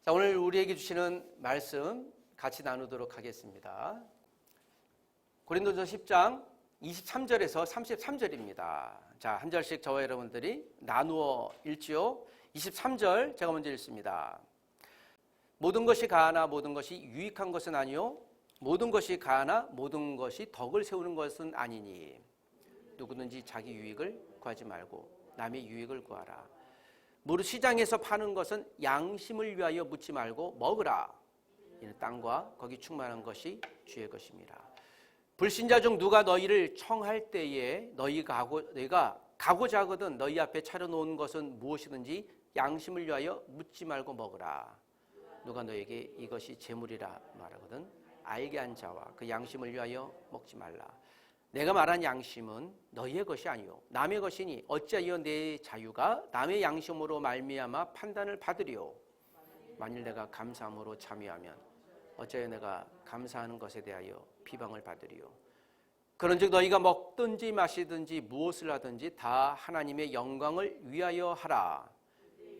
자, 오늘 우리에게 주시는 말씀 같이 나누도록 하겠습니다. 고린도전서 10장 23절에서 33절입니다. 자, 한 절씩 저와 여러분들이 나누어 읽지요. 23절 제가 먼저 읽습니다. 모든 것이 가하나 모든 것이 유익한 것은 아니요 모든 것이 가하나 모든 것이 덕을 세우는 것은 아니니 누구든지 자기 유익을 구하지 말고 남의 유익을 구하라. 무릇 시장에서 파는 것은 양심을 위하여 묻지 말고 먹으라. 이는 땅과 거기 충만한 것이 주의 것입니다. 불신자 중 누가 너희를 청할 때에 너희가 가고자 하거든 너희 앞에 차려놓은 것은 무엇이든지 양심을 위하여 묻지 말고 먹으라. 누가 너에게 이것이 재물이라 말하거든 알게 한 자와 그 양심을 위하여 먹지 말라. 내가 말한 양심은 너희의 것이 아니요 남의 것이니 어찌하여 내 자유가 남의 양심으로 말미암아 판단을 받으리요. 만일 내가 감사함으로 참여하면 어찌하여 내가 감사하는 것에 대하여 비방을 받으리요. 그런즉 너희가 먹든지 마시든지 무엇을 하든지 다 하나님의 영광을 위하여 하라.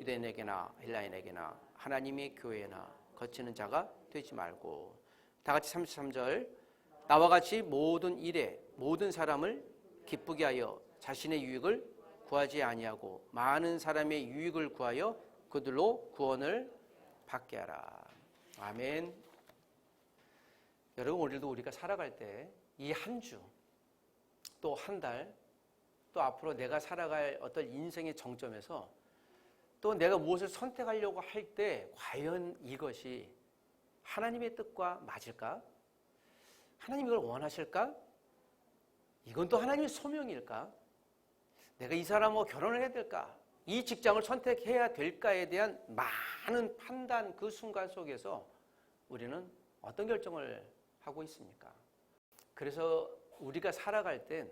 유대인에게나 헬라인에게나 하나님의 교회나 거치는 자가 되지 말고. 다 같이 33절 나와 같이 모든 일에 모든 사람을 기쁘게 하여 자신의 유익을 구하지 아니하고 많은 사람의 유익을 구하여 그들로 구원을 받게 하라. 아멘. 여러분, 오늘도 우리가 살아갈 때 이 한 주, 또 한 달, 또 앞으로 내가 살아갈 어떤 인생의 정점에서 또 내가 무엇을 선택하려고 할 때 과연 이것이 하나님의 뜻과 맞을까? 하나님 이걸 원하실까? 이건 또 하나님의 소명일까? 내가 이 사람하고 결혼을 해야 될까? 이 직장을 선택해야 될까에 대한 많은 판단 그 순간 속에서 우리는 어떤 결정을 하고 있습니까? 그래서 우리가 살아갈 땐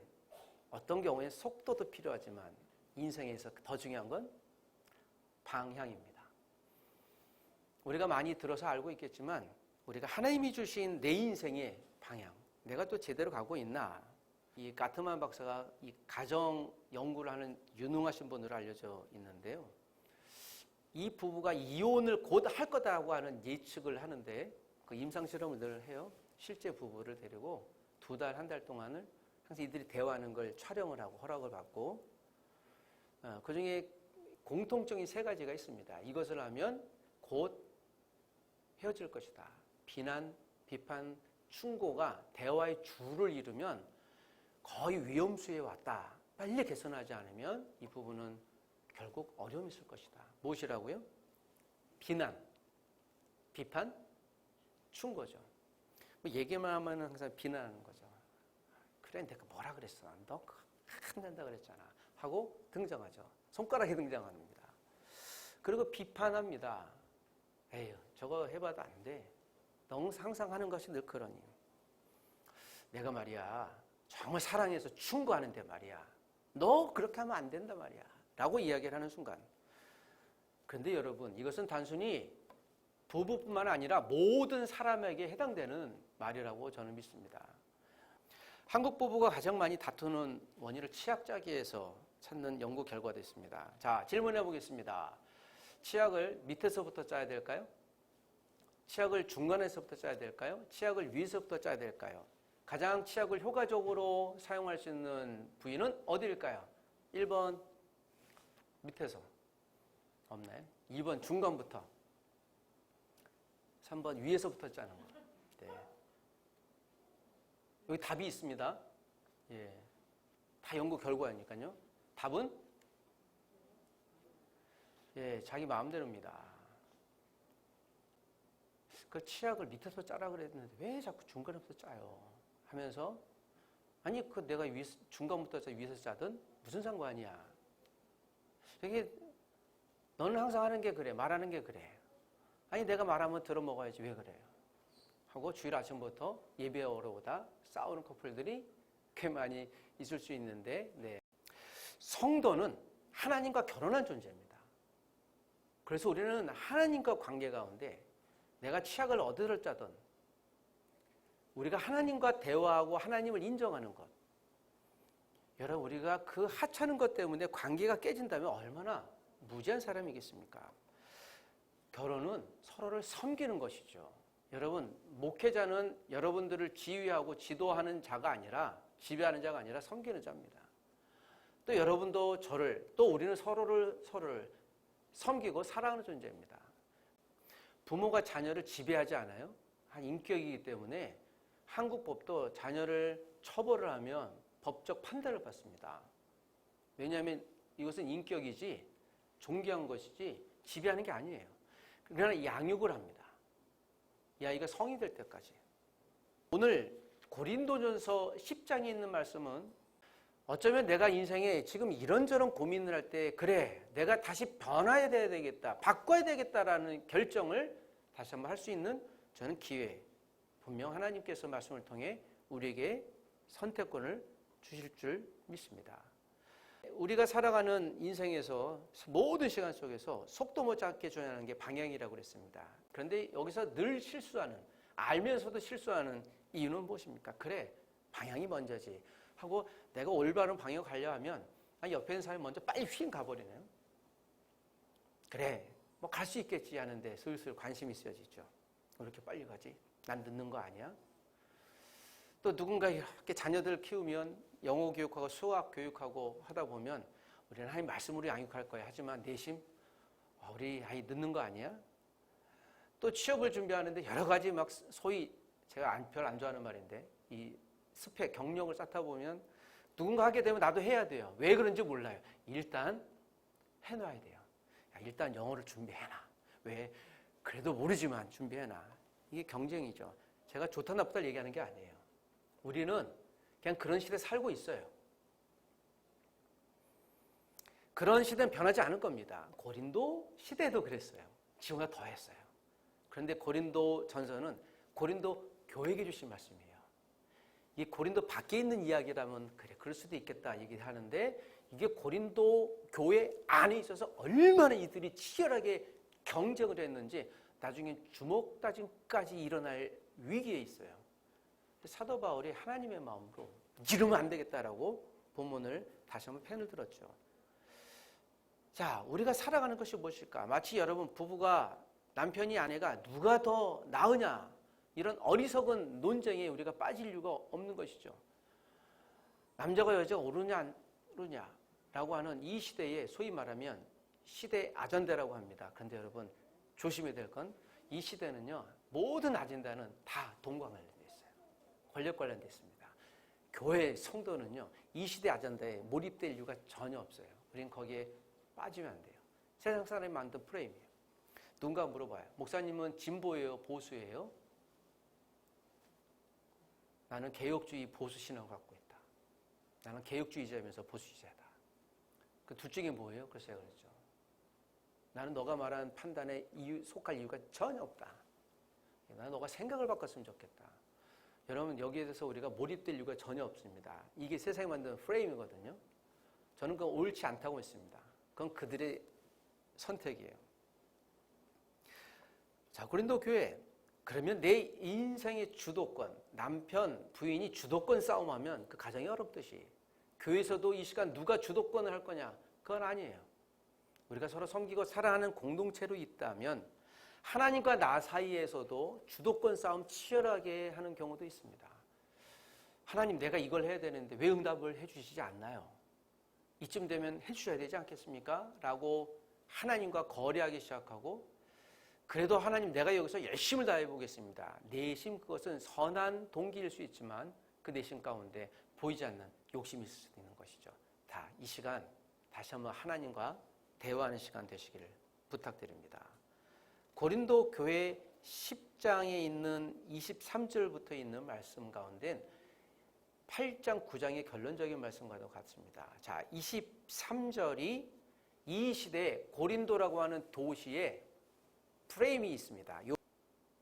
어떤 경우에 속도도 필요하지만 인생에서 더 중요한 건 방향입니다. 우리가 많이 들어서 알고 있겠지만 우리가 하나님이 주신 내 인생의 방향, 내가 또 제대로 가고 있나? 이 가트만 박사가 이 가정 연구를 하는 유능하신 분으로 알려져 있는데요. 이 부부가 이혼을 곧 할 거다라고 하는 예측을 하는데 그 임상 실험을 늘 해요. 실제 부부를 데리고 2달, 1달 동안을 항상 이들이 대화하는 걸 촬영을 하고 허락을 받고 그 중에 공통적인 3가지가 있습니다. 이것을 하면 곧 헤어질 것이다. 비난, 비판, 충고가 대화의 주를 이루면 거의 위험수에 왔다. 빨리 개선하지 않으면 이 부분은 결국 어려움이 있을 것이다. 무엇이라고요? 비난, 비판, 충고죠. 뭐 얘기만 하면 항상 비난하는 거죠. 그래, 내가 뭐라 그랬어? 너 안 된다 그랬잖아. 하고 등장하죠. 손가락에 등장합니다. 그리고 비판합니다. 에휴, 저거 해봐도 안 돼. 너 항상 하는 것이 늘 그러니. 내가 말이야, 정말 사랑해서 충고하는데 말이야. 너 그렇게 하면 안 된다 말이야. 라고 이야기를 하는 순간. 그런데 여러분, 이것은 단순히 부부뿐만 아니라 모든 사람에게 해당되는 말이라고 저는 믿습니다. 한국 부부가 가장 많이 다투는 원인을 치약짜기에서 찾는 연구 결과도 있습니다. 자, 질문해 보겠습니다. 치약을 밑에서부터 짜야 될까요? 치약을 중간에서부터 짜야 될까요? 치약을 위에서부터 짜야 될까요? 가장 치약을 효과적으로 사용할 수 있는 부위는 어디일까요? 1번 밑에서. 없네. 2번 중간부터. 3번 위에서부터 짜는 거. 네. 여기 답이 있습니다. 예. 다 연구 결과니까요. 답은 예, 자기 마음대로입니다. 그 치약을 밑에서 짜라 그랬는데 왜 자꾸 중간부터 짜요? 하면서 아니 그 내가 중간부터 짜 위에서 짜든 무슨 상관이야? 이게 너는 항상 하는 게 그래, 말하는 게 그래. 아니 내가 말하면 들어먹어야지 왜 그래요? 하고 주일 아침부터 예배하러 오다 싸우는 커플들이 꽤 많이 있을 수 있는데, 네. 성도는 하나님과 결혼한 존재입니다. 그래서 우리는 하나님과 관계 가운데 내가 치약을 어디를 짜든 우리가 하나님과 대화하고 하나님을 인정하는 것. 여러분, 우리가 그 하찮은 것 때문에 관계가 깨진다면 얼마나 무지한 사람이겠습니까? 결혼은 서로를 섬기는 것이죠. 여러분, 목회자는 여러분들을 지휘하고 지도하는 자가 아니라, 지배하는 자가 아니라 섬기는 자입니다. 또 여러분도 저를, 또 우리는 서로를 섬기고 사랑하는 존재입니다. 부모가 자녀를 지배하지 않아요? 한 인격이기 때문에 한국 법도 자녀를 처벌을 하면 법적 판단을 받습니다. 왜냐하면 이것은 인격이지 존경한 것이지 지배하는 게 아니에요. 그러나 양육을 합니다. 이 아이가 성이 될 때까지. 오늘 고린도전서 10장에 있는 말씀은 어쩌면 내가 인생에 지금 이런저런 고민을 할 때 그래, 내가 다시 변화해야 되겠다, 바꿔야 되겠다라는 결정을 다시 한번 할 수 있는 저는 기회, 분명 하나님께서 말씀을 통해 우리에게 선택권을 주실 줄 믿습니다. 우리가 살아가는 인생에서 모든 시간 속에서 속도 못 잡게 줘야 하는 게 방향이라고 그랬습니다. 그런데 여기서 늘 실수하는, 알면서도 실수하는 이유는 무엇입니까? 그래, 방향이 먼저지 하고 내가 올바른 방향을 가려 하면 옆에 있는 사람이 먼저 빨리 휙 가버리네요. 그래, 뭐 갈 수 있겠지 하는데 슬슬 관심이 있어지죠. 왜 이렇게 빨리 가지? 난 늦는 거 아니야? 또 누군가 이렇게 자녀들 키우면 영어 교육하고 수학 교육하고 하다 보면 우리는 하나님 말씀으로 양육할 거야. 하지만 내심 우리 아이 늦는 거 아니야? 또 취업을 준비하는데 여러 가지 막 소위 제가 별 안 좋아하는 말인데 이 스펙, 경력을 쌓다 보면 누군가 하게 되면 나도 해야 돼요. 왜 그런지 몰라요. 일단 해놔야 돼요. 야, 일단 영어를 준비해놔. 왜? 그래도 모르지만 준비해놔. 이게 경쟁이죠. 제가 좋다 나쁘다 얘기하는 게 아니에요. 우리는 그냥 그런 시대에 살고 있어요. 그런 시대는 변하지 않을 겁니다. 고린도 시대도 그랬어요. 지금보다 더 했어요. 그런데 고린도 전서는 고린도 교회에게 주신 말씀이에요. 이 고린도 밖에 있는 이야기라면 그래, 그럴 수도 있겠다 얘기하는데 이게 고린도 교회 안에 있어서 얼마나 이들이 치열하게 경쟁을 했는지 나중에 주먹다짐까지 일어날 위기에 있어요. 사도 바울이 하나님의 마음으로 이러면 안 되겠다라고 본문을 다시 한번 펜을 들었죠. 자, 우리가 살아가는 것이 무엇일까? 마치 여러분 부부가 남편이 아내가 누가 더 나으냐 이런 어리석은 논쟁에 우리가 빠질 이유가 없는 것이죠. 남자가 여자가 오르냐 안 오르냐라고 하는 이 시대에 소위 말하면 시대 아전대라고 합니다. 그런데 여러분 조심해야 될 건 이 시대는요 모든 아젠다는 다 돈과 관련돼 있어요. 권력 관련돼 있습니다. 교회 성도는요 이 시대 아젠다에 몰입될 이유가 전혀 없어요. 우리는 거기에 빠지면 안 돼요. 세상 사람이 만든 프레임이에요. 누군가 물어봐요. 목사님은 진보예요? 보수예요? 나는 개혁주의 보수 신앙을 갖고 있다. 나는 개혁주의자면서 보수주의자다. 그 둘 중에 뭐예요? 그래서 제가 그랬죠. 나는 너가 말한 판단에 속할 이유가 전혀 없다. 나는 너가 생각을 바꿨으면 좋겠다. 여러분 여기에 대해서 우리가 몰입될 이유가 전혀 없습니다. 이게 세상이 만든 프레임이거든요. 저는 그건 옳지 않다고 했습니다. 그건 그들의 선택이에요. 자, 고린도 교회. 그러면 내 인생의 주도권, 남편, 부인이 주도권 싸움하면 그 가정이 어렵듯이 교회에서도 이 시간 누가 주도권을 할 거냐? 그건 아니에요. 우리가 서로 섬기고 사랑하는 공동체로 있다면 하나님과 나 사이에서도 주도권 싸움 치열하게 하는 경우도 있습니다. 하나님 내가 이걸 해야 되는데 왜 응답을 해주시지 않나요? 이쯤 되면 해주셔야 되지 않겠습니까? 라고 하나님과 거래하기 시작하고 그래도 하나님 내가 여기서 열심을 다해 보겠습니다. 내심 그것은 선한 동기일 수 있지만 그 내심 가운데 보이지 않는 욕심이 있을 수도 있는 것이죠. 다 이 시간 다시 한번 하나님과 대화하는 시간 되시기를 부탁드립니다. 고린도 교회 10장에 있는 23절부터 있는 말씀 가운데 8장, 9장의 결론적인 말씀과도 같습니다. 자, 23절이 이 시대에 고린도라고 하는 도시에 프레임이 있습니다.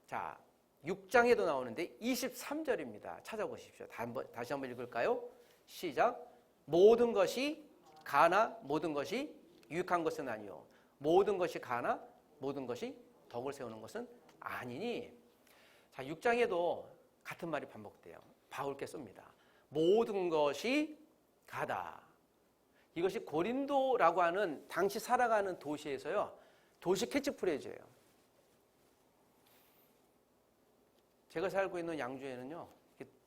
자, 6장에도 나오는데 23절입니다. 찾아보십시오. 다시 한번 읽을까요? 시작. 모든 것이 가나 모든 것이 유익한 것은 아니요. 모든 것이 가나 모든 것이 덕을 세우는 것은 아니니. 자, 6장에도 같은 말이 반복돼요. 바울께 씁니다. 모든 것이 가다. 이것이 고린도라고 하는 당시 살아가는 도시에서요. 도시 캐치프레이즈예요. 제가 살고 있는 양주에는요,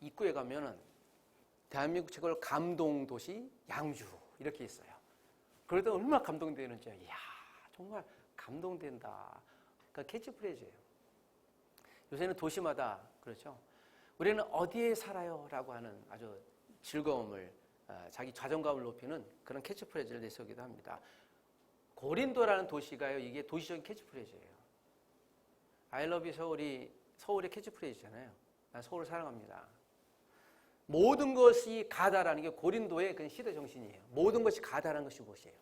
입구에 가면은 대한민국 최고 감동도시 양주 이렇게 있어요. 그러다 얼마나 감동되는지, 이야, 정말 감동된다. 그러니까 캐치프레이즈예요. 요새는 도시마다 그렇죠. 우리는 어디에 살아요? 라고 하는 아주 즐거움을, 자기 자존감을 높이는 그런 캐치프레이즈를 내세우기도 합니다. 고린도라는 도시가요, 이게 도시적인 캐치프레이즈예요. I love you 서울이 서울의 캐치프레이즈잖아요. 난 서울을 사랑합니다. 모든 것이 가다라는 게 고린도의 그 시대 정신이에요. 모든 것이 가다라는 것이 무엇이에요?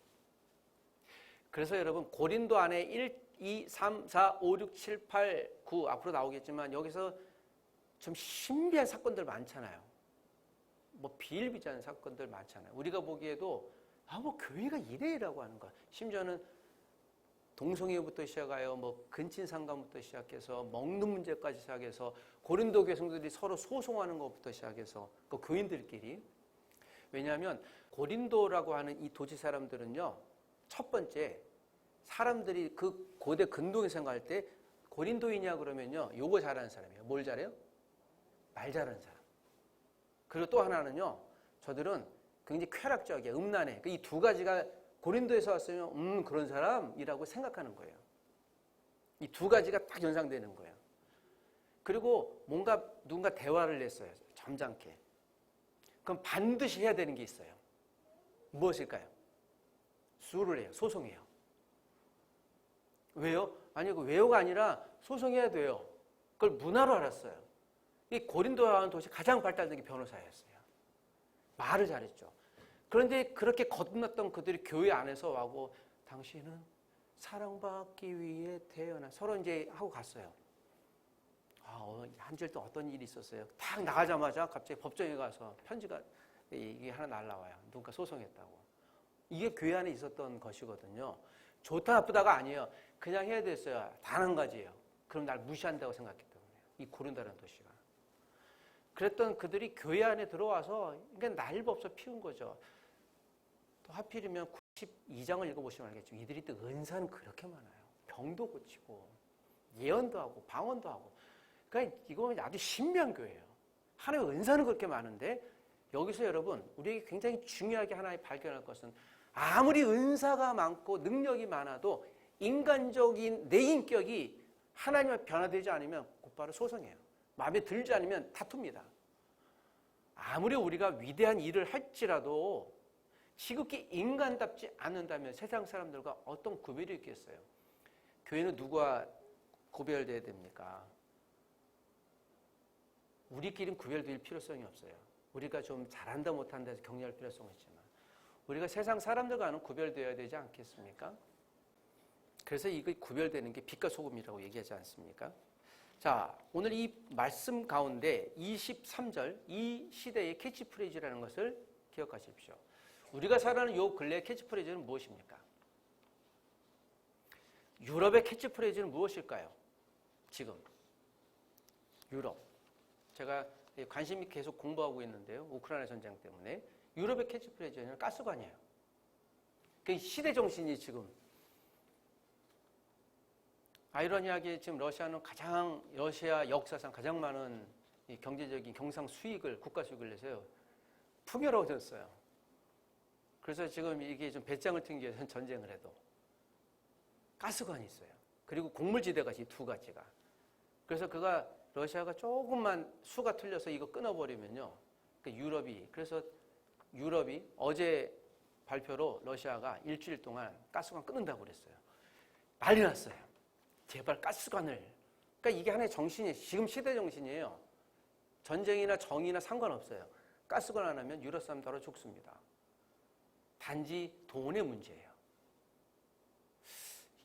그래서 여러분 고린도 안에 1, 2, 3, 4, 5, 6, 7, 8, 9 앞으로 나오겠지만 여기서 좀 신비한 사건들 많잖아요. 뭐 비일비재한 사건들 많잖아요. 우리가 보기에도 뭐 교회가 이래라고 하는 거야. 심지어는 동성애부터 시작하여 뭐 근친상간부터 시작해서 먹는 문제까지 시작해서 고린도 교성들이 서로 소송하는 것부터 시작해서 그 교인들끼리. 왜냐하면 고린도라고 하는 이 도시 사람들은요, 첫 번째 사람들이 그 고대 근동에 생각할 때 고린도이냐 그러면요, 요거 잘하는 사람이에요. 뭘 잘해요? 말 잘하는 사람. 그리고 또 하나는요, 저들은 굉장히 쾌락적이야, 음란해. 이 두 가지가 고린도에서 왔으면 그런 사람이라고 생각하는 거예요. 이 두 가지가 딱 연상되는 거예요. 그리고 뭔가 누군가 대화를 냈어요. 점잖게. 그럼 반드시 해야 되는 게 있어요. 무엇일까요? 수를 해요. 소송해요. 왜요? 아니, 그 왜요가 아니라 소송해야 돼요. 그걸 문화로 알았어요. 이 고린도라는 도시 가장 발달된 게 변호사였어요. 말을 잘했죠. 그런데 그렇게 거듭났던 그들이 교회 안에서 하고 당신은 사랑받기 위해 태어나 서로 이제 하고 갔어요. 한 주일 동안 어떤 일이 있었어요. 딱 나가자마자 갑자기 법정에 가서 편지가 이게 하나 날라와요. 누군가 소송했다고. 이게 교회 안에 있었던 것이거든요. 좋다 나쁘다가 아니에요. 그냥 해야 됐어요. 단 한 가지예요. 그럼 날 무시한다고 생각했기 때문에. 이 고린도라는 도시가. 그랬던 그들이 교회 안에 들어와서 그러니까 날법서 피운 거죠. 또 하필이면 92장을 읽어보시면 알겠죠. 이들이 또 은사는 그렇게 많아요. 병도 고치고 예언도 하고 방언도 하고. 그러니까 이거는 아주 신비한 교회예요. 하나님의 은사는 그렇게 많은데 여기서 여러분 우리에게 굉장히 중요하게 하나 발견할 것은 아무리 은사가 많고 능력이 많아도 인간적인 내 인격이 하나님과 변화되지 않으면 곧바로 소송해요. 마음에 들지 않으면 다툽니다. 아무리 우리가 위대한 일을 할지라도 지극히 인간답지 않는다면 세상 사람들과 어떤 구별이 있겠어요? 교회는 누구와 구별돼야 됩니까? 우리끼리는 구별될 필요성이 없어요. 우리가 좀 잘한다 못한다 해서 격려할 필요성은 있지만 우리가 세상 사람들과는 구별되어야 되지 않겠습니까? 그래서 이거 구별되는 게 빛과 소금이라고 얘기하지 않습니까? 자, 오늘 이 말씀 가운데 23절 이 시대의 캐치프레이즈라는 것을 기억하십시오. 우리가 살아가는 요 근래의 캐치프레이즈는 무엇입니까? 유럽의 캐치프레이즈는 무엇일까요? 지금 유럽. 제가 관심이 계속 공부하고 있는데요. 우크라이나 전쟁 때문에. 유럽의 캐치프레이즈는 가스관이에요. 그 시대 정신이 지금. 아이러니하게 지금 러시아는 러시아 역사상 가장 많은 경제적인 경상 수익을, 국가 수익을 내서요. 풍요로워졌어요. 그래서 지금 이게 좀 배짱을 튕기 위해서 전쟁을 해도 가스관이 있어요. 그리고 곡물지대가 이 두 가지가. 그래서 러시아가 조금만 수가 틀려서 이거 끊어버리면요. 그래서 유럽이 어제 발표로 러시아가 일주일 동안 가스관 끊는다고 그랬어요. 난리 났어요. 제발 가스관을. 그러니까 이게 하나의 정신이에요. 지금 시대 정신이에요. 전쟁이나 정의나 상관없어요. 가스관 안 하면 유럽 사람 바로 죽습니다. 단지 돈의 문제예요.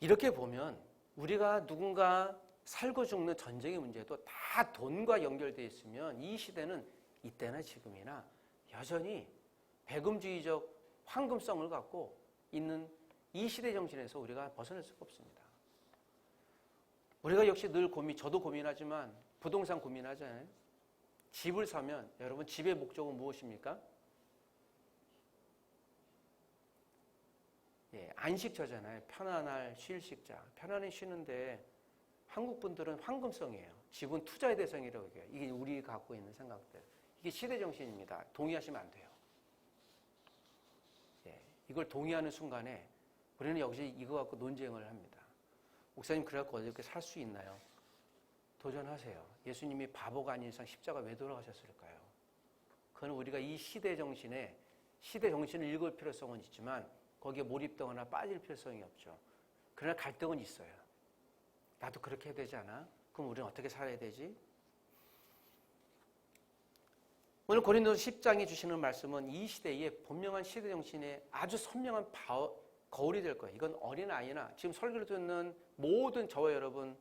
이렇게 보면 우리가 누군가 살고 죽는 전쟁의 문제도 다 돈과 연결되어 있으면 이 시대는 이때나 지금이나 여전히 배금주의적 황금성을 갖고 있는 이 시대 정신에서 우리가 벗어날 수가 없습니다. 우리가 역시 늘 저도 고민하지만 부동산 고민하잖아요. 집을 사면 여러분 집의 목적은 무엇입니까? 안식처잖아요. 편안할 쉴식자. 편안히 쉬는데 한국 분들은 황금성이에요. 지분 투자의 대상이라고 얘기해요. 이게 우리가 갖고 있는 생각들. 이게 시대 정신입니다. 동의하시면 안 돼요. 예, 이걸 동의하는 순간에 우리는 여기서 이거 갖고 논쟁을 합니다. 목사님 그래갖고 어떻게 살 수 있나요? 도전하세요. 예수님이 바보가 아닌 이상 십자가 왜 돌아가셨을까요? 그건 우리가 이 시대 정신을 읽을 필요성은 있지만 거기에 몰입되거나 빠질 필요성이 없죠. 그러나 갈등은 있어요. 나도 그렇게 해야 되지 않아? 그럼 우리는 어떻게 살아야 되지? 오늘 고린도서 10장에 주시는 말씀은 이 시대의 분명한 시대 정신에 아주 선명한 거울이 될 거예요. 이건 어린아이나 지금 설교를 듣는 모든 저와 여러분,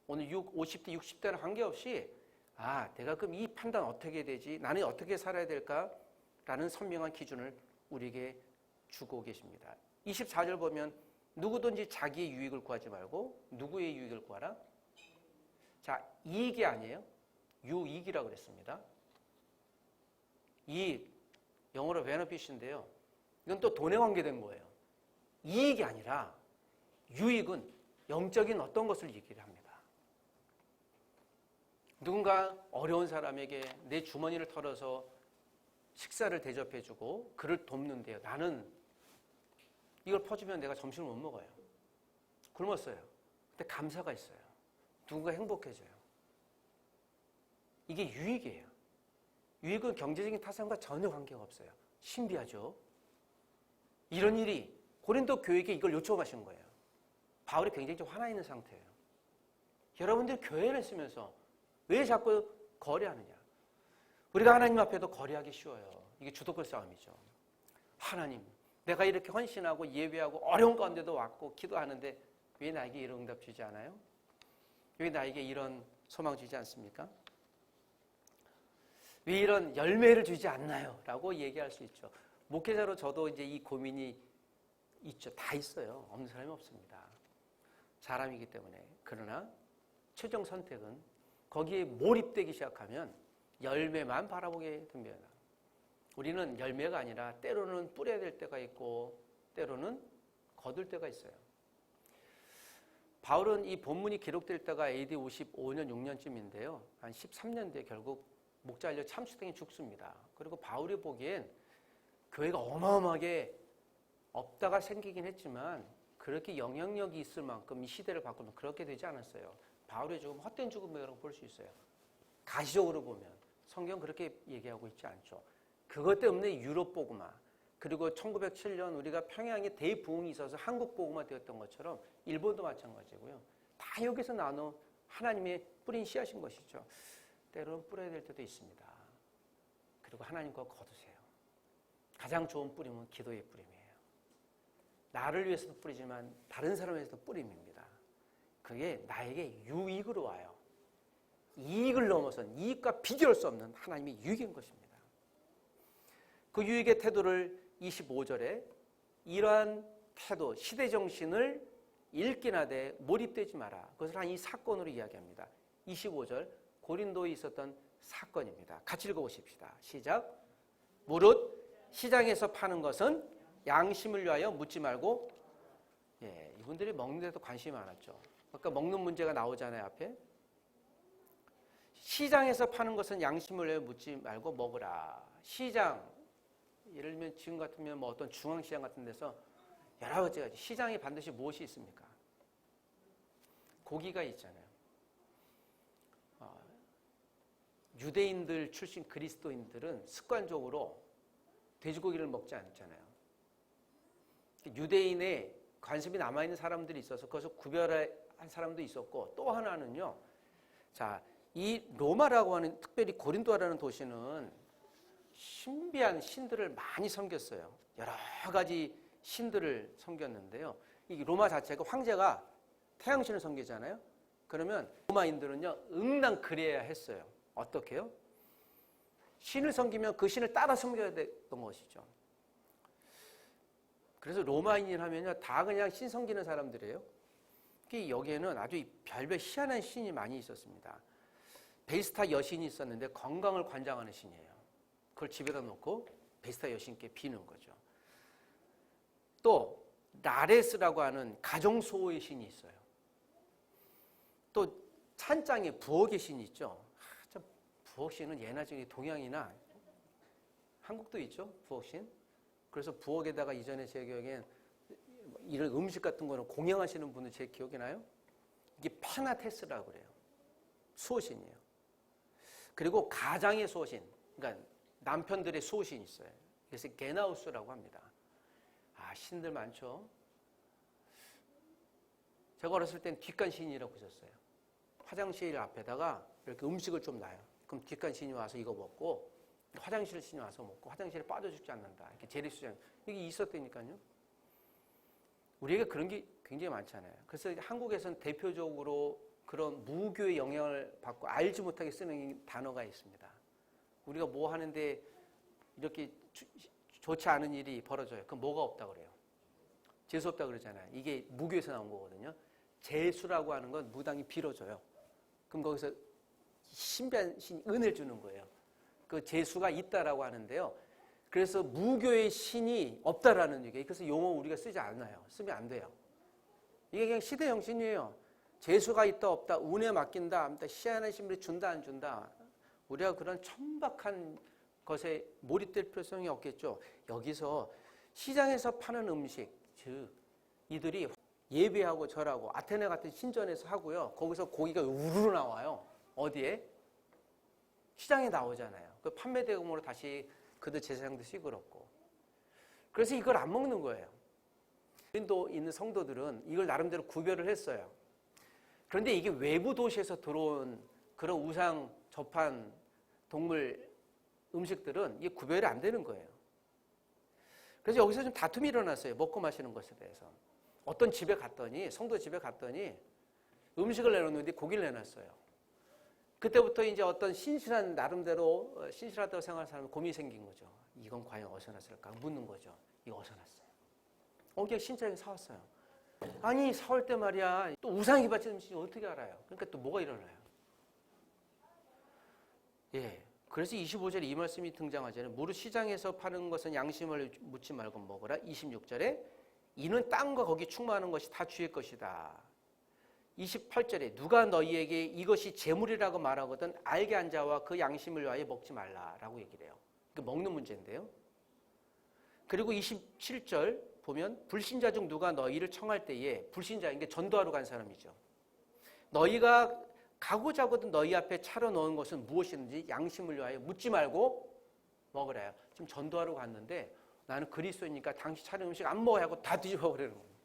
오늘 50대, 60대랑 관계없이 내가 그럼 이 판단 어떻게 해야 되지? 나는 어떻게 살아야 될까? 라는 선명한 기준을 우리에게 주고 계십니다. 24절 보면 누구든지 자기의 유익을 구하지 말고 누구의 유익을 구하라? 자, 이익이 아니에요. 유익이라고 그랬습니다. 이익, 영어로 benefit인데요. 이건 또 돈에 관계된 거예요. 이익이 아니라 유익은 영적인 어떤 것을 얘기를 합니다. 누군가 어려운 사람에게 내 주머니를 털어서 식사를 대접해주고 그를 돕는데요. 나는 이걸 퍼주면 내가 점심을 못 먹어요. 굶었어요. 근데 감사가 있어요. 누군가 행복해져요. 이게 유익이에요. 유익은 경제적인 타산과 전혀 관계가 없어요. 신비하죠. 이런 일이 고린도 교회에게 이걸 요청하신 거예요. 바울이 굉장히 좀 화나 있는 상태예요. 여러분들 교회를 쓰면서 왜 자꾸 거래하느냐? 우리가 하나님 앞에도 거래하기 쉬워요. 이게 주도권 싸움이죠. 하나님, 내가 이렇게 헌신하고 예배하고 어려운 가운데도 왔고 기도하는데 왜 나에게 이런 응답 주지 않아요? 왜 나에게 이런 소망 주지 않습니까? 왜 이런 열매를 주지 않나요? 라고 얘기할 수 있죠. 목회자로 저도 이제 이 고민이 있죠. 다 있어요. 없는 사람이 없습니다. 사람이기 때문에. 그러나 최종 선택은 거기에 몰입되기 시작하면 열매만 바라보게 됩니다. 우리는 열매가 아니라 때로는 뿌려야 될 때가 있고 때로는 거둘 때가 있어요. 바울은 이 본문이 기록될 때가 AD 55년, 6년쯤인데요. 한 13년 뒤에 결국 목 잘려 참수등에 죽습니다. 그리고 바울이 보기엔 교회가 어마어마하게 없다가 생기긴 했지만 그렇게 영향력이 있을 만큼 이 시대를 바꾸면 그렇게 되지 않았어요. 바울의 죽음, 헛된 죽음이라고 볼 수 있어요. 가시적으로 보면 성경 그렇게 얘기하고 있지 않죠. 그것 때문에 유럽 복음화, 그리고 1907년 우리가 평양에 대부흥이 있어서 한국 복음화 되었던 것처럼 일본도 마찬가지고요. 다 여기서 나눈 하나님의 뿌린 씨앗인 것이죠. 때로는 뿌려야 될 때도 있습니다. 그리고 하나님과 거두세요. 가장 좋은 뿌림은 기도의 뿌림이에요. 나를 위해서도 뿌리지만 다른 사람을 위해서도 뿌림입니다. 그게 나에게 유익으로 와요. 이익을 넘어선 이익과 비교할 수 없는 하나님의 유익인 것입니다. 그 유익의 태도를 25절에 이러한 태도, 시대정신을 읽기나되 몰입되지 마라. 그것을 한 이 사건으로 이야기합니다. 25절 고린도에 있었던 사건입니다. 같이 읽어보십시다. 시작. 무릇 시장에서 파는 것은 양심을 위하여 묻지 말고, 이분들이 먹는 데도 관심이 많았죠. 아까 먹는 문제가 나오잖아요, 앞에. 시장에서 파는 것은 양심을 위하여 묻지 말고 먹으라. 시장, 예를 들면 지금 같으면 뭐 어떤 중앙시장 같은 데서 여러 가지가 시장에 반드시 무엇이 있습니까? 고기가 있잖아요. 유대인들 출신 그리스도인들은 습관적으로 돼지고기를 먹지 않잖아요. 유대인의 관심이 남아있는 사람들이 있어서 그것을 구별한 사람도 있었고, 또 하나는요. 자, 이 로마라고 하는, 특별히 고린도라는 도시는 신비한 신들을 많이 섬겼어요. 여러 가지 신들을 섬겼는데요. 이 로마 자체가 황제가 태양신을 섬기잖아요. 그러면 로마인들은요, 응당 그래야 했어요. 어떻게 해요? 신을 섬기면 그 신을 따라 섬겨야 됐던 것이죠. 그래서 로마인을 하면요, 다 그냥 신 섬기는 사람들이에요. 여기에는 아주 별별 희한한 신이 많이 있었습니다. 베스타 여신이 있었는데 건강을 관장하는 신이에요. 그걸 집에다 놓고 베스타 여신께 비는 거죠. 또 라레스라고 하는 가정수호의 신이 있어요. 또 찬장에 부엌의 신이 있죠. 부엌신은 예나 저기 동양이나 한국도 있죠. 부엌신. 그래서 부엌에다가 이전에 제 기억엔 이런 음식 같은 거는 공양하시는 분은 제 기억이 나요. 이게 파나테스라고 그래요. 수호신이에요. 그리고 가장의 수호신, 그러니까 남편들의 수호신이 있어요. 그래서 게나우스라고 합니다. 신들 많죠. 제가 어렸을 땐 뒷간신이라고 했었어요. 화장실 앞에다가 이렇게 음식을 좀 놔요. 그럼 뒷간신이 와서 이거 먹고 화장실 신이 와서 먹고 화장실에 빠져 죽지 않는다. 이렇게 재래수장 이게 있었다니까요. 우리에게 그런 게 굉장히 많잖아요. 그래서 한국에서는 대표적으로 그런 무교의 영향을 받고 알지 못하게 쓰는 단어가 있습니다. 우리가 뭐 하는데 이렇게 좋지 않은 일이 벌어져요. 그럼 뭐가 없다 그래요? 재수 없다 그러잖아요. 이게 무교에서 나온 거거든요. 재수라고 하는 건 무당이 빌어줘요. 그럼 거기서 신비한 은혜를 주는 거예요. 그 재수가 있다라고 하는데요. 그래서 무교의 신이 없다라는 얘기예요. 그래서 용어 우리가 쓰지 않아요. 쓰면 안 돼요. 이게 그냥 시대 정신이에요. 재수가 있다 없다, 운에 맡긴다, 희한한 신비를 준다 안 준다. 우리가 그런 천박한 것에 몰입될 필요성이 없겠죠. 여기서 시장에서 파는 음식, 즉 이들이 예배하고 절하고 아테네 같은 신전에서 하고요. 거기서 고기가 우르르 나와요. 어디에? 시장에 나오잖아요. 그 판매 대금으로 다시 그들 제사장도 시끄럽고. 그래서 이걸 안 먹는 거예요. 인도 있는 성도들은 이걸 나름대로 구별을 했어요. 그런데 이게 외부 도시에서 들어온 그런 우상 접한 동물 음식들은 이게 구별이 안 되는 거예요. 그래서 여기서 좀 다툼이 일어났어요. 먹고 마시는 것에 대해서. 어떤 집에 갔더니, 성도 집에 갔더니 음식을 내놓는데 고기를 내놨어요. 그때부터 이제 어떤 신실한, 나름대로 신실하다고 생각하는 사람은 고민이 생긴 거죠. 이건 과연 어디서 났을까? 묻는 거죠. 이거 어디서 났어요? 그냥 신짜게 사왔어요. 아니, 사올 때 말이야. 또 우상이 바친 음식이 어떻게 알아요? 그러니까 또 뭐가 일어나요? 예. 그래서 25절에 이 말씀이 등장하잖아요. 무릇 시장에서 파는 것은 양심을 묻지 말고 먹으라. 26절에 이는 땅과 거기 충만한 것이 다 주의 것이다. 28절에 누가 너희에게 이것이 재물이라고 말하거든 알게 한 자와 그 양심을 위하여 먹지 말라라고 얘기를 해요. 먹는 문제인데요. 그리고 27절 보면 불신자 중 누가 너희를 청할 때에 불신자인 게 전도하러 간 사람이죠. 너희가 가고자 하거든 너희 앞에 차려놓은 것은 무엇이든지 양심을 위하여 묻지 말고 먹으래요. 지금 전도하러 갔는데 나는 그리스도이니까 당신 차린 음식 안 먹어야 하고 다 뒤집어 버리는 거예요.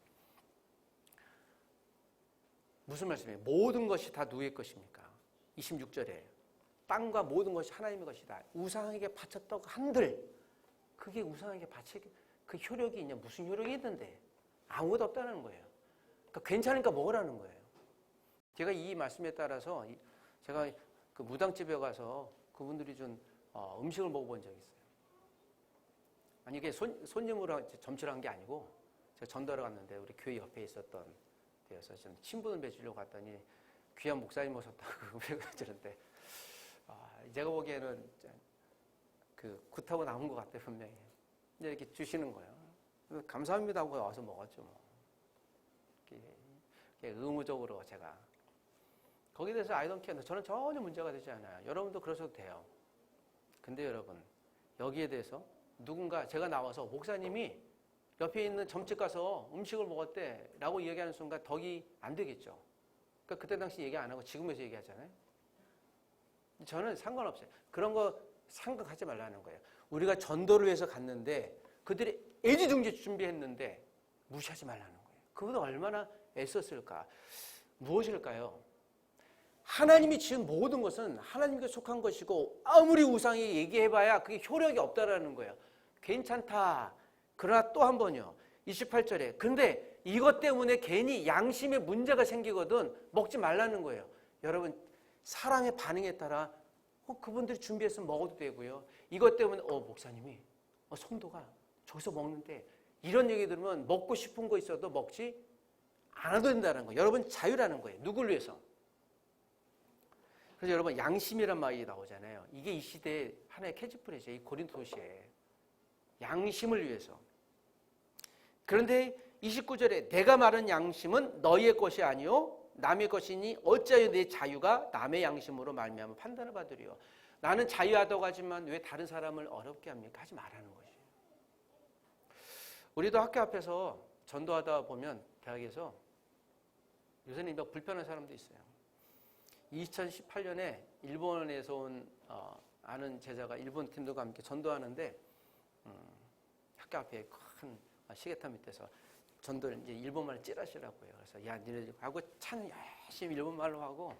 무슨 말씀이에요? 모든 것이 다 누구의 것입니까? 26절에 땅과 모든 것이 하나님의 것이다. 우상에게 바쳤다고 한들 그게 우상에게 바칠 그 효력이 있냐? 무슨 효력이 있는데 아무것도 없다는 거예요. 그러니까 괜찮으니까 먹으라는 거예요. 제가 이 말씀에 따라서 제가 그 무당집에 가서 그분들이 준 음식을 먹어본 적이 있어요. 아니 이게 손님으로 점치를 한 게 아니고 제가 전도하러 갔는데 우리 교회 옆에 있었던 데여서 좀 친분을 맺으려고 갔더니 귀한 목사님 오셨다고 그러는데 제가 보기에는 그 굿하고 남은 것 같아요 분명히. 근데 이렇게 주시는 거예요. 감사합니다 하고 와서 먹었죠 뭐. 의무적으로 제가 거기에 대해서 I don't care. 저는 전혀 문제가 되지 않아요. 여러분도 그러셔도 돼요. 근데 여러분 여기에 대해서 누군가 제가 나와서 목사님이 옆에 있는 점집 가서 음식을 먹었대 라고 이야기하는 순간 덕이 안 되겠죠. 그러니까 그때 당시 얘기 안 하고 지금에서 얘기하잖아요. 저는 상관없어요. 그런 거 생각하지 말라는 거예요. 우리가 전도를 위해서 갔는데 그들이 애지중지 준비했는데 무시하지 말라는 거예요. 그보다 얼마나 애썼을까? 무엇일까요? 하나님이 지은 모든 것은 하나님께 속한 것이고 아무리 우상이 얘기해봐야 그게 효력이 없다라는 거예요. 괜찮다. 그러나 또 한 번요. 28절에 근데 이것 때문에 괜히 양심에 문제가 생기거든 먹지 말라는 거예요. 여러분 사람의 반응에 따라 그분들이 준비해서 먹어도 되고요. 이것 때문에 목사님이 성도가 저기서 먹는데 이런 얘기 들으면 먹고 싶은 거 있어도 먹지 않아도 된다는 거예요. 여러분 자유라는 거예요. 누굴 위해서? 그래서 여러분 양심이란 말이 나오잖아요. 이게 이 시대의 하나의 캐치프레이즈예요. 이 고린도 도시에 양심을 위해서. 그런데 29절에 내가 말한 양심은 너희의 것이 아니요 남의 것이니 어찌하여 내 자유가 남의 양심으로 말미암아 판단을 받으리요. 나는 자유하다고 하지만 왜 다른 사람을 어렵게 합니까? 하지 말라는 거지. 우리도 학교 앞에서 전도하다 보면 대학에서 요새는 막 불편한 사람도 있어요. 2018년에 일본에서 온 아는 제자가 일본 팀들과 함께 전도하는데 학교 앞에 큰 시계탑 밑에서 전도를 이제 일본말로 찌라시라고 해요. 그래서 야 니네 하고 차는 열심히 일본말로 하고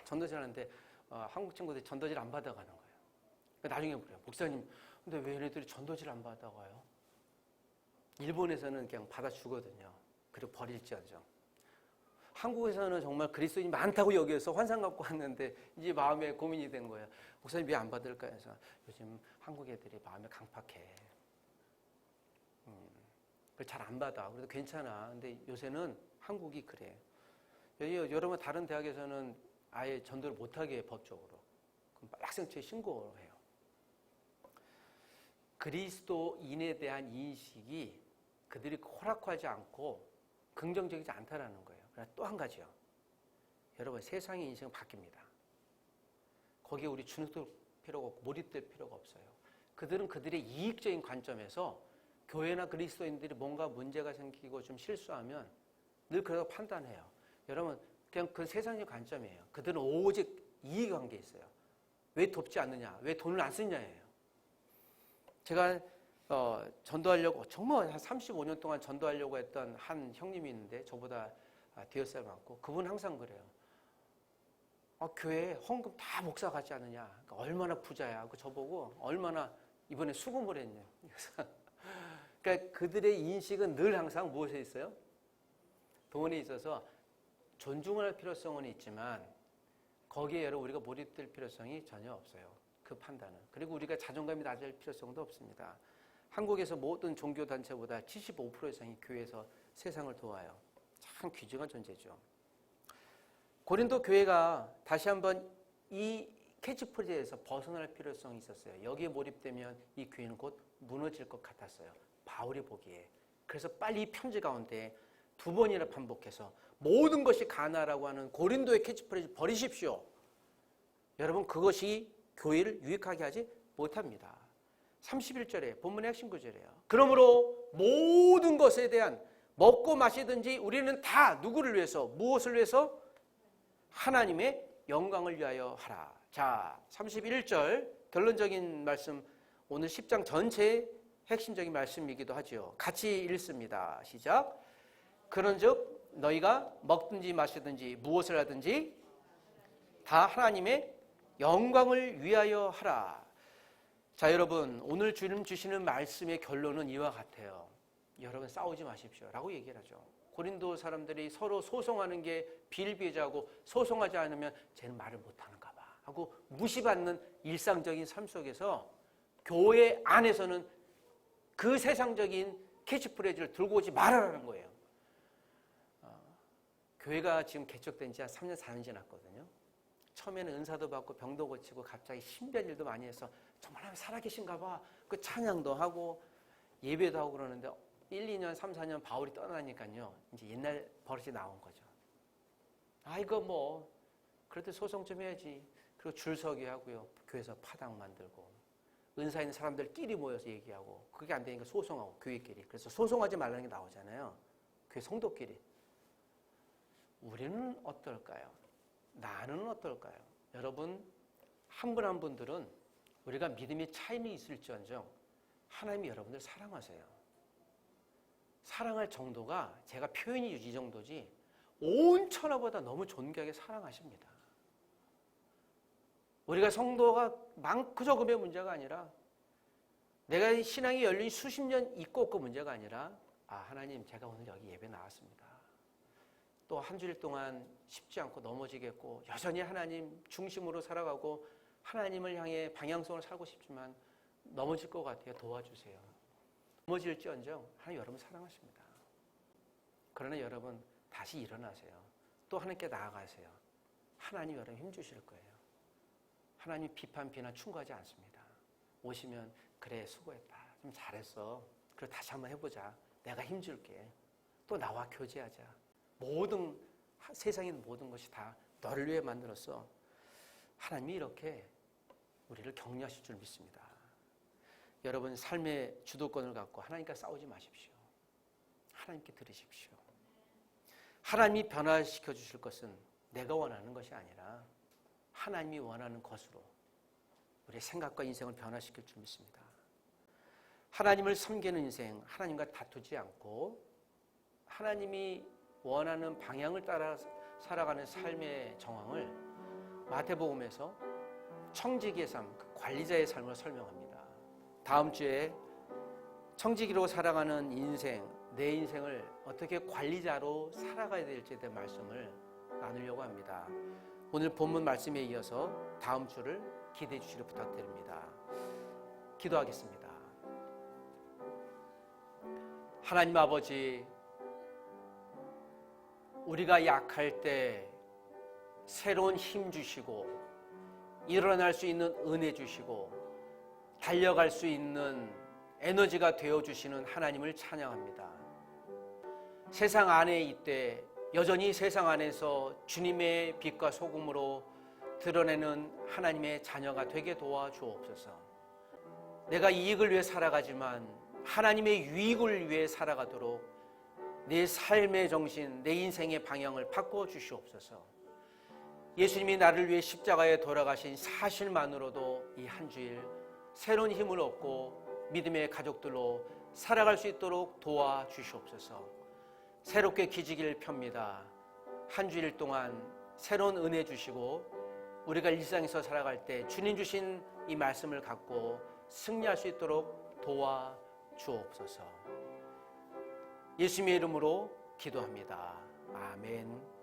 전도질 하는데 한국 친구들이 전도질 안 받아가는 거예요. 나중에 물어요. 목사님, 근데 왜 얘네들이 전도질 안 받아가요? 일본에서는 그냥 받아주거든요. 그리고 버릴지언정. 한국에서는 정말 그리스도인이 많다고 여기서 환상 갖고 왔는데 이제 마음에 고민이 된 거예요. 목사님 왜 안 받을까 해서 요즘 한국 애들이 마음에 강팍해. 잘 안 받아. 그래도 괜찮아. 근데 요새는 한국이 그래. 여러분 다른 대학에서는 아예 전도를 못하게 해, 법적으로. 그럼 학생처에 신고를 해요. 그리스도인에 대한 인식이 그들이 허락하지 않고 긍정적이지 않다라는 거예요. 그러나 또 한 가지요. 여러분 세상의 인식은 바뀝니다. 거기에 우리 주눅들 필요가 없고 몰입될 필요가 없어요. 그들은 그들의 이익적인 관점에서 교회나 그리스도인들이 뭔가 문제가 생기고 좀 실수하면 늘 그래서 판단해요. 여러분 그냥 그 세상의 관점이에요. 그들은 오직 이익관계에 있어요. 왜 돕지 않느냐? 왜 돈을 안 쓰느냐예요. 제가 전도하려고 정말 한 35년 동안 전도하려고 했던 한 형님이 있는데 저보다 대여 살 많고 그분 항상 그래요. 교회에 헌금 다 목사 가지 않느냐? 그러니까 얼마나 부자야. 그 저보고 얼마나 이번에 수금을 했냐. 그러니까 그들의 인식은 늘 항상 무엇에 있어요? 돈에 있어서 존중을 할 필요성은 있지만 거기에 여러분 우리가 몰입될 필요성이 전혀 없어요. 그 판단은. 그리고 우리가 자존감이 낮을 필요성도 없습니다. 한국에서 모든 종교단체보다 75% 이상이 교회에서 세상을 도와요. 참 귀중한 존재죠. 고린도 교회가 다시 한번 이 캐치프레이즈에서 벗어날 필요성이 있었어요. 여기에 몰입되면 이 교회는 곧 무너질 것 같았어요. 바울이 보기에. 그래서 빨리 이 편지 가운데 2번이나 반복해서 모든 것이 가나라고 하는 고린도의 캐치프레이즈 버리십시오. 여러분 그것이 교회를 유익하게 하지 못합니다. 31절에 본문의 핵심 구절이에요. 그러므로 모든 것에 대한 먹고 마시든지 우리는 다 누구를 위해서 무엇을 위해서? 하나님의 영광을 위하여 하라. 자 31절 결론적인 말씀 오늘 10장 전체의 핵심적인 말씀이기도 하죠. 같이 읽습니다. 시작. 그런즉 너희가 먹든지 마시든지 무엇을 하든지 다 하나님의 영광을 위하여 하라. 자 여러분 오늘 주님 주시는 말씀의 결론은 이와 같아요. 여러분 싸우지 마십시오 라고 얘기를 하죠. 고린도 사람들이 서로 소송하는 게 비일비재하고 소송하지 않으면 쟤는 말을 못하는가 봐 하고 무시받는 일상적인 삶 속에서 교회 안에서는 그 세상적인 캐치프레이즈를 들고 오지 말아라는 거예요. 교회가 지금 개척된 지 한 3년 4년 지났거든요. 처음에는 은사도 받고 병도 고치고 갑자기 신비한 일도 많이 해서 정말 하나님 살아계신가 봐. 그 찬양도 하고 예배도 하고 그러는데 1, 2년, 3, 4년 바울이 떠나니까요. 이제 옛날 버릇이 나온 거죠. 이거 뭐 그래도 소송 좀 해야지. 그리고 줄 서기 하고요. 교회에서 파당 만들고 은사 있는 사람들끼리 모여서 얘기하고 그게 안 되니까 소송하고 교회끼리. 그래서 소송하지 말라는 게 나오잖아요. 교회 성도끼리. 우리는 어떨까요? 나는 어떨까요? 여러분 한 분 한 분들은 우리가 믿음의 차이는 있을지언정 하나님이 여러분들 사랑하세요. 사랑할 정도가 제가 표현이 이 정도지 온 천하보다 너무 존귀하게 사랑하십니다. 우리가 성도가 많고 적음의 문제가 아니라 내가 신앙이 열린 수십 년 있고 없고 문제가 아니라 하나님 제가 오늘 여기 예배 나왔습니다. 또 한 주일 동안 쉽지 않고 넘어지겠고 여전히 하나님 중심으로 살아가고 하나님을 향해 방향성을 살고 싶지만 넘어질 것 같아요. 도와주세요. 넘어질지언정 하나님 여러분 사랑하십니다. 그러나 여러분 다시 일어나세요. 또 하나님께 나아가세요. 하나님 여러분 힘주실 거예요. 하나님 비판, 비난 충고하지 않습니다. 오시면 그래 수고했다. 좀 잘했어. 그래 다시 한번 해보자. 내가 힘줄게. 또 나와 교제하자. 모든 세상의 모든 것이 다 너를 위해 만들었어. 하나님이 이렇게 우리를 격려하실 줄 믿습니다. 여러분 삶의 주도권을 갖고 하나님과 싸우지 마십시오. 하나님께 들으십시오. 하나님이 변화시켜 주실 것은 내가 원하는 것이 아니라 하나님이 원하는 것으로 우리의 생각과 인생을 변화시킬 줄 믿습니다. 하나님을 섬기는 인생, 하나님과 다투지 않고 하나님이 원하는 방향을 따라 살아가는 삶의 정황을 마태복음에서 청지기의 삶, 그 관리자의 삶을 설명합니다. 다음 주에 청지기로 살아가는 인생, 내 인생을 어떻게 관리자로 살아가야 될지에 대한 말씀을 나누려고 합니다. 오늘 본문 말씀에 이어서 다음 주를 기대해 주시길 부탁드립니다. 기도하겠습니다. 하나님 아버지, 우리가 약할 때 새로운 힘 주시고 일어날 수 있는 은혜 주시고 달려갈 수 있는 에너지가 되어주시는 하나님을 찬양합니다. 세상 안에 있되 여전히 세상 안에서 주님의 빛과 소금으로 드러내는 하나님의 자녀가 되게 도와주옵소서. 내가 이익을 위해 살아가지만 하나님의 유익을 위해 살아가도록 내 삶의 정신, 내 인생의 방향을 바꿔 주시옵소서. 예수님이 나를 위해 십자가에 돌아가신 사실만으로도 이 한 주일 새로운 힘을 얻고 믿음의 가족들로 살아갈 수 있도록 도와주시옵소서. 새롭게 기지개를 펴니다. 한 주일 동안 새로운 은혜 주시고 우리가 일상에서 살아갈 때 주님 주신 이 말씀을 갖고 승리할 수 있도록 도와주옵소서. 예수님의 이름으로 기도합니다. 아멘.